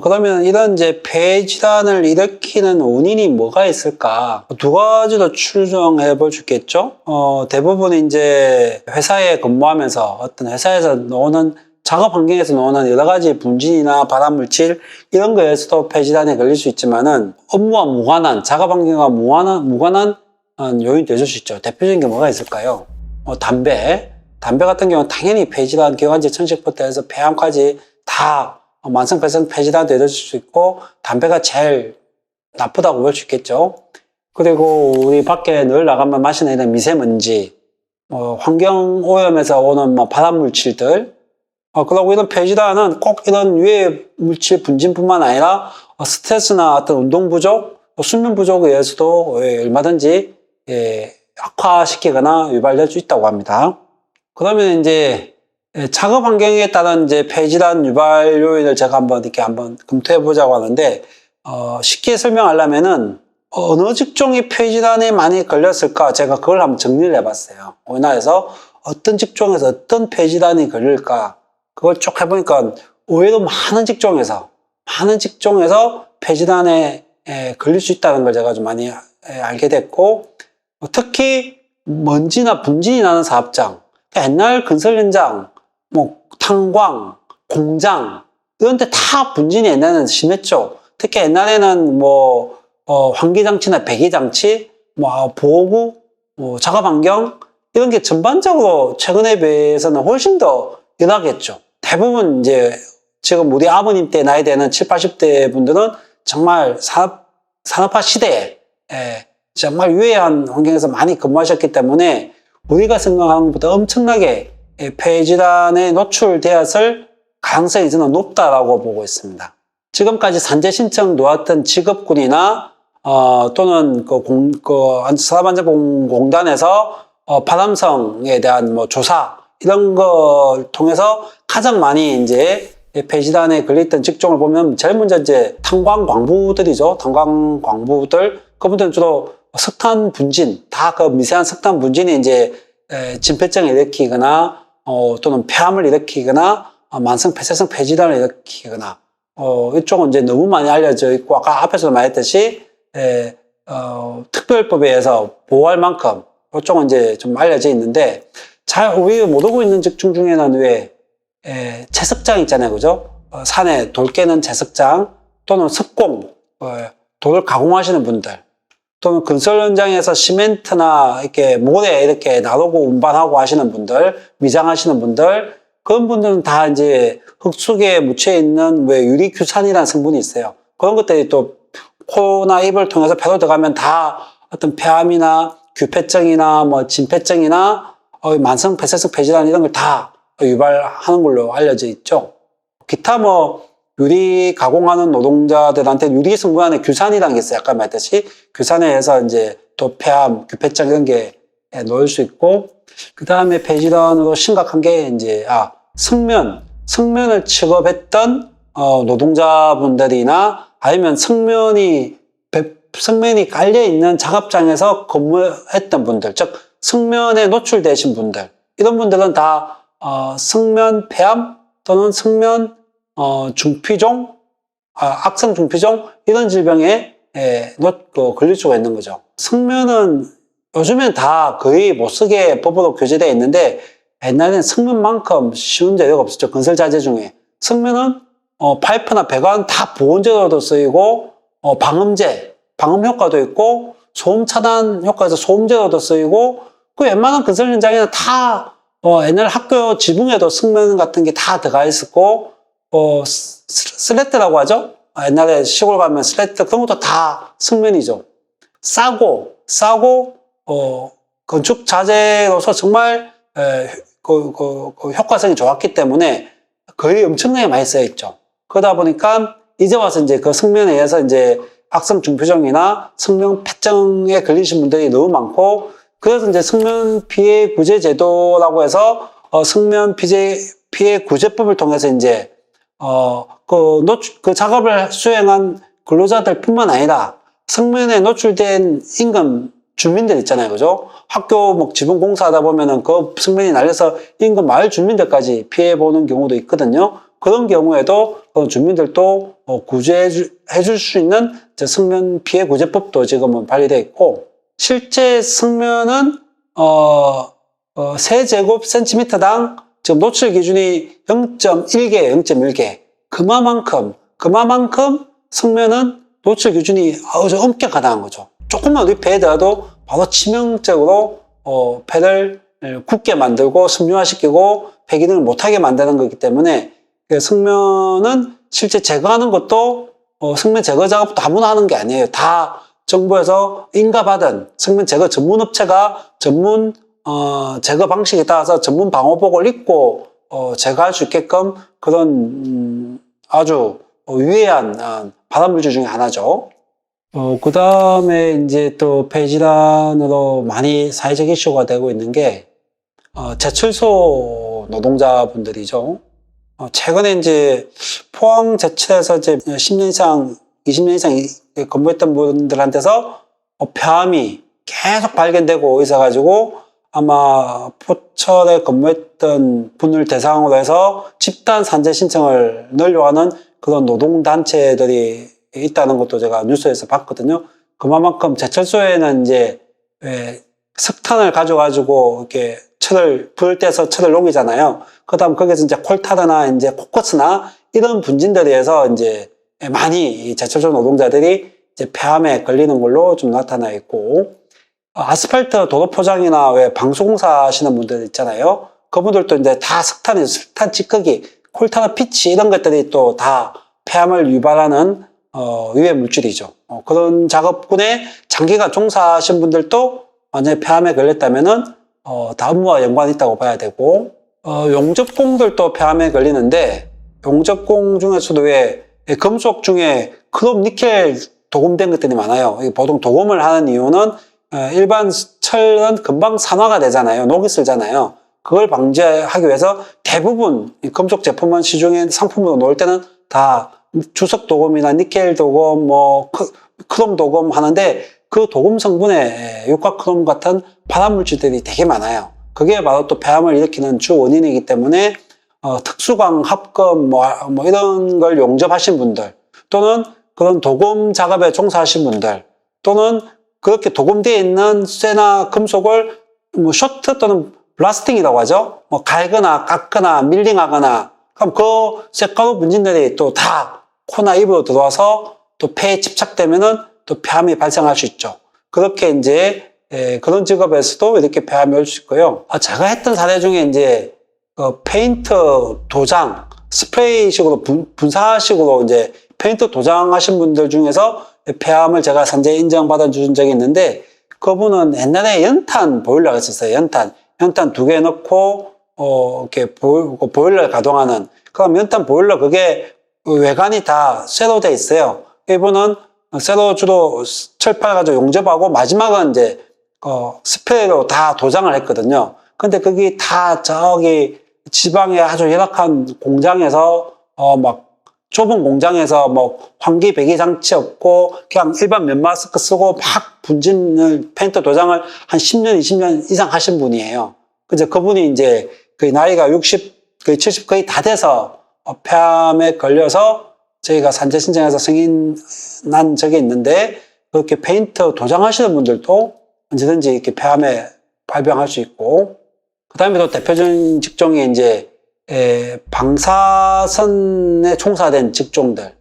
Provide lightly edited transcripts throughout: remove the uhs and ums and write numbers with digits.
그러면 이런 이제 폐 질환을 일으키는 원인이 뭐가 있을까? 두 가지로 추정해 볼 수 있겠죠? 대부분 이제 회사에 근무하면서 어떤 회사에서 나오는 작업 환경에서 나오는 여러 가지 분진이나 발암물질 이런 거에서도 폐 질환에 걸릴 수 있지만은 업무와 무관한, 작업 환경과 무관한 요인이 되실 수 있죠. 대표적인 게 뭐가 있을까요? 담배 같은 경우는 당연히 폐 질환, 기관지 천식부터 해서 폐암까지 다 만성폐성 폐질환도 이룰 수 있고 담배가 제일 나쁘다고 볼 수 있겠죠. 그리고 우리 밖에 늘 나가면 마시는 이런 미세먼지, 환경 오염에서 오는 발암물질들, 그리고 이런 폐질환은 꼭 이런 유해 물질 분진뿐만 아니라 스트레스나 어떤 운동 부족, 수면 부족에 의해서도 얼마든지 악화시키거나 유발될 수 있다고 합니다. 그러면 이제 작업 환경에 따른 이제 폐질환 유발 요인을 제가 한번 검토해 보자고 하는데, 쉽게 설명하려면은, 어느 직종이 폐질환에 많이 걸렸을까? 제가 그걸 한번 정리를 해 봤어요. 우리나라에서 어떤 직종에서 어떤 폐질환이 걸릴까? 그걸 쭉 해보니까 의외로 많은 직종에서 폐질환에 걸릴 수 있다는 걸 제가 좀 많이 알게 됐고, 특히 먼지나 분진이 나는 사업장, 옛날 건설 현장, 탄광, 공장, 이런 데 다 분진이 옛날에는 심했죠. 특히 옛날에는 환기장치나 배기장치, 보호구, 작업환경, 이런 게 전반적으로 최근에 비해서는 훨씬 더 열악했죠. 대부분 이제 지금 우리 아버님 때 나이 되는 70, 80대 분들은 정말 산업화 시대에 정말 유해한 환경에서 많이 근무하셨기 때문에 우리가 생각하는 것보다 엄청나게 폐질환에 노출되었을 가능성이 저는 높다라고 보고 있습니다. 지금까지 산재 신청 놓았던 직업군이나 또는 산업안전보건공단에서 발암성에 대한 조사 이런 걸 통해서 가장 많이 이제 폐질환에 걸렸던 직종을 보면 제일 먼저 이제 탄광광부들이죠. 탄광광부들 그분들은 주로 석탄 분진, 다 그 미세한 석탄 분진이 이제 진폐증을 일으키거나 또는 폐암을 일으키거나 만성 폐쇄성 폐질환을 일으키거나 이쪽은 이제 너무 많이 알려져 있고 아까 앞에서도 말했듯이 특별법에 의해서 보호할 만큼 이쪽은 이제 좀 알려져 있는데 잘 우리가 모르고 있는 직종 중에는 왜 채석장 있잖아요, 그죠? 산에 돌 깨는 채석장 또는 석공, 돌을 가공하시는 분들 또는 건설 현장에서 시멘트나 이렇게 모래 이렇게 나르고 운반하고 하시는 분들, 미장하시는 분들, 그런 분들은 다 이제 흙속에 묻혀 있는 왜 유리규산이라는 성분이 있어요. 그런 것들이 또 코나 입을 통해서 배로 들어가면 다 어떤 폐암이나 규폐증이나 진폐증이나 만성 폐쇄성 폐질환 이런 걸 다 유발하는 걸로 알려져 있죠. 기타 유리 가공하는 노동자들한테 유리 성분 안에 규산이라는 게 있어요. 아까 말했듯이 규산에 의해서 이제 또 폐암, 규폐증 이런 게 놓일 수 있고, 그 다음에 폐질환으로 심각한 게 이제 성면을 취급했던 노동자분들이나 아니면 성면이 깔려 있는 작업장에서 근무했던 분들, 즉 성면에 노출되신 분들, 이런 분들은 다 성면 폐암 또는 성면 중피종, 악성 중피종 이런 질병에 걸릴 수가 있는 거죠. 성면은 요즘엔 다 거의 못 쓰게 법으로 규제되어 있는데 옛날에는 성면만큼 쉬운 재료가 없었죠. 건설 자재 중에. 성면은 파이프나 배관 다 보온 재료로도 쓰이고 방음제, 방음 효과도 있고 소음 차단 효과에서 소음 재료도 쓰이고 그 웬만한 건설 현장에는 다 옛날 학교 지붕에도 성면 같은 게 다 들어가 있었고 슬래트라고 하죠. 옛날에 시골 가면 슬래트 그런 것도 다 성면이죠. 싸고 건축 자재로서 정말 효과성이 좋았기 때문에 거의 엄청나게 많이 쓰여 있죠. 그러다 보니까 이제 와서 이제 그 성면에 의해서 이제 악성 중피종이나 성면 폐증에 걸리신 분들이 너무 많고 그래서 이제 성면 피해 구제 제도라고 해서 성면 피해 구제법을 통해서 이제 그 작업을 수행한 근로자들뿐만 아니라 성면에 노출된 인근 주민들 있잖아요, 그죠? 학교 뭐 지붕 공사하다 보면은 그 성면이 날려서 인근 마을 주민들까지 피해 보는 경우도 있거든요. 그런 경우에도 주민들도 구제해 줄 수 있는 성면 피해 구제법도 지금은 발의되어 있고, 실제 성면은 세제곱센티미터당 지금 노출 기준이 0.1개, 0.1개. 그만큼 성면은 노출 기준이 아주 엄격하다는 거죠. 조금만 위패하더라도 바로 치명적으로 폐를 굳게 만들고 섬유화시키고 폐 기능을 못하게 만드는 거기 때문에 성면은 실제 제거하는 것도 성면 제거 작업도 아무나 하는 게 아니에요. 다 정부에서 인가받은 성면 제거 전문 업체가 전문 제거 방식에 따라서 전문 방호복을 입고 제거할 수 있게끔 그런 아주 유해한 발암물질 중에 하나죠. 그 다음에 이제 또 폐질환으로 많이 사회적 이슈가 되고 있는 게 제철소 노동자분들이죠. 최근에 이제 포항 제철에서 이제 10년 이상, 20년 이상 근무했던 분들한테서 폐암이 계속 발견되고 있어가지고 아마 포철에 근무했던 분을 대상으로 해서 집단 산재 신청을 넣으려고 하는 그런 노동단체들이 있다는 것도 제가 뉴스에서 봤거든요. 그만큼 제철소에는 이제 석탄을 가져가지고 이렇게 불 떼서 철을 녹이잖아요. 그 다음 거기서 이제 콜타르나 이제 코커스나 이런 분진들에 의해서 이제 많이 이 제철소 노동자들이 이제 폐암에 걸리는 걸로 좀 나타나 있고, 아스팔트 도로 포장이나 왜 방수공사 하시는 분들 있잖아요. 그분들도 이제 다 석탄 찌꺼기, 콜타르 피치 이런 것들이 또 다 폐암을 유발하는 유해 물질이죠. 그런 작업군에 장기간 종사하신 분들도 만약에 폐암에 걸렸다면은 다 업무와 연관이 있다고 봐야 되고, 용접공들도 폐암에 걸리는데, 용접공 중에서도 왜 금속 중에 크롬, 니켈 도금된 것들이 많아요. 보통 도금을 하는 이유는 일반 철은 금방 산화가 되잖아요. 녹이 슬잖아요. 그걸 방지하기 위해서 대부분 금속 제품은 시중에 상품으로 놓을 때는 다 주석 도금이나 니켈 도금, 크롬 도금 하는데, 그 도금 성분에 육각 크롬 같은 발암 물질들이 되게 많아요. 그게 바로 또 폐암을 일으키는 주 원인이기 때문에 특수광, 합금 이런 걸 용접하신 분들, 또는 그런 도금 작업에 종사하신 분들, 또는 그렇게 도금되어 있는 쇠나 금속을 쇼트 또는 블라스팅이라고 하죠. 갈거나 깎거나 밀링하거나, 그럼 그 쇳가루 분진들이 또 다 코나 입으로 들어와서 또 폐에 집착되면은 또 폐암이 발생할 수 있죠. 그렇게 이제 그런 직업에서도 이렇게 폐암이 올 수 있고요. 제가 했던 사례 중에 이제 페인트 도장, 스프레이식으로 분사식으로 이제 페인트 도장하신 분들 중에서 폐암을 제가 산재 인정받아 준 적이 있는데, 그분은 옛날에 연탄 보일러가 있었어요. 연탄 2개 넣고 이렇게 보일러를 가동하는. 그럼 연탄 보일러 그게 외관이 다 쇠로 돼 있어요. 이분은 쇠로 주로 철판 가지고 용접하고 마지막은 이제 스프레이로 다 도장을 했거든요. 근데 그게 다 저기 지방의 아주 열악한 공장에서 막 좁은 공장에서 환기 배기 장치 없고 그냥 일반 면 마스크 쓰고 막 분진을 페인트 도장을 한 10년, 20년 이상 하신 분이에요. 그래서 그분이 이제 거의 나이가 60, 거의 70 거의 다 돼서 폐암에 걸려서 저희가 산재 신청해서 승인 난 적이 있는데, 그렇게 페인트 도장하시는 분들도 언제든지 이렇게 폐암에 발병할 수 있고, 그 다음에 또 대표적인 직종이 이제 방사선에 종사된 직종들.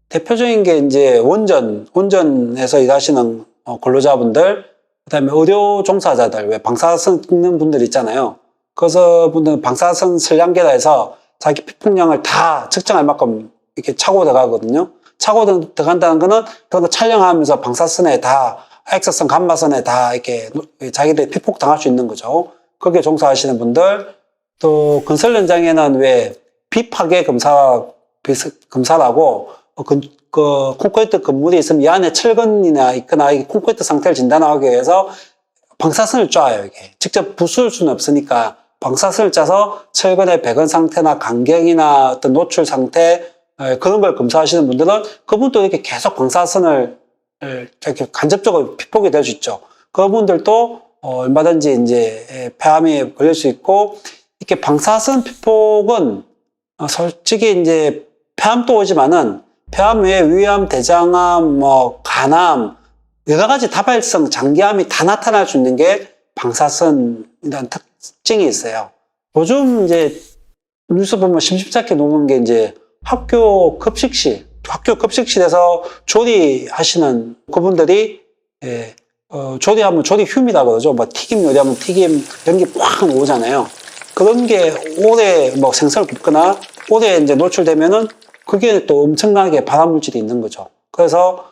대표적인 게 이제 원전에서 일하시는 근로자분들, 그 다음에 의료 종사자들, 왜 방사선 찍는 분들 있잖아요. 그래서 분들은 방사선 설량계라 해서 자기 피폭량을 다 측정할 만큼 이렇게 차고 들어가거든요. 차고 들어간다는 거는 그런 거 촬영하면서 방사선에 다, X선, 감마선에 다 이렇게 자기들 피폭 당할 수 있는 거죠. 거기에 종사하시는 분들, 또 건설 현장에는 왜 비파괴 검사라고 그 콘크리트 건물이 있으면 이 안에 철근이나 있거나 이 콘크리트 상태를 진단하기 위해서 방사선을 쏴요. 이게 직접 부술 수는 없으니까 방사선을 짜서 철근의 배건 상태나 간격이나 어떤 노출 상태, 그런 걸 검사하시는 분들은 그분도 이렇게 계속 방사선을 이렇게 간접적으로 피폭이 될 수 있죠. 그분들도 얼마든지 이제 폐암에 걸릴 수 있고, 이렇게 방사선 피폭은 솔직히 이제 폐암도 오지만은 폐암 외에 위암, 대장암, 뭐 간암, 여러 가지 다발성 장기암이 다 나타날 수 있는 게 방사선이라는 특징이 있어요. 요즘 이제 뉴스 보면 심심찮게 녹는 게 이제 학교 급식실에서 조리하시는 그분들이, 조리하면 조리 흉이라고 그러죠. 뭐 튀김 요리하면 튀김 연기 꽉 오잖아요. 그런 게 오래 뭐 생선을 굽거나 오래 이제 노출되면은 그게 또 엄청나게 발암물질이 있는 거죠. 그래서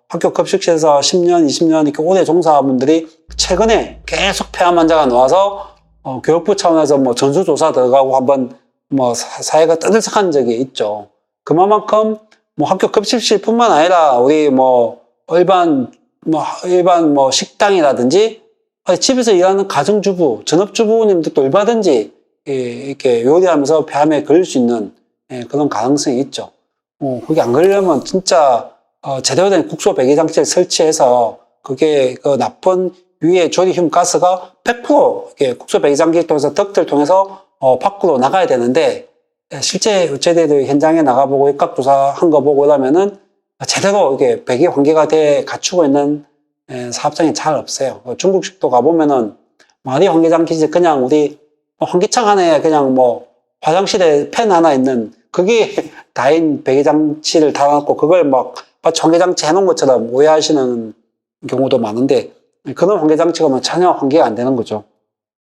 학교 급식실에서 10년, 20년 이렇게 오래 종사한 분들이 최근에 계속 폐암 환자가 나와서 교육부 차원에서 뭐 전수조사 들어가고 한번 뭐 사회가 떠들썩한 적이 있죠. 그만큼 뭐 학교 급식실뿐만 아니라 우리 뭐 일반 뭐 식당이라든지 집에서 일하는 가정주부, 전업주부님들도 얼마든지 이렇게 요리하면서 폐암에 걸릴 수 있는 그런 가능성이 있죠. 그게 안 걸리려면 진짜 제대로 된 국소 배기 장치를 설치해서 그게 그 나쁜 유해 조리흉 가스가 100% 이렇게 국소 배기 장치를 통해서 덕트를 통해서 밖으로 나가야 되는데, 실제 저희들이 현장에 나가보고 입각조사한 거 보고 그러면은 제대로 이게 배기 환기가 갖추고 있는 사업장이 잘 없어요. 중국식도 가보면은 말이 환기장치지 그냥 우리 환기창 안에 그냥 뭐 화장실에 팬 하나 있는 그게 다인 배기장치를 달아놓고 그걸 막 마치 환기장치 해놓은 것처럼 오해하시는 경우도 많은데, 그런 환기장치가 뭐 전혀 환기가 안 되는 거죠.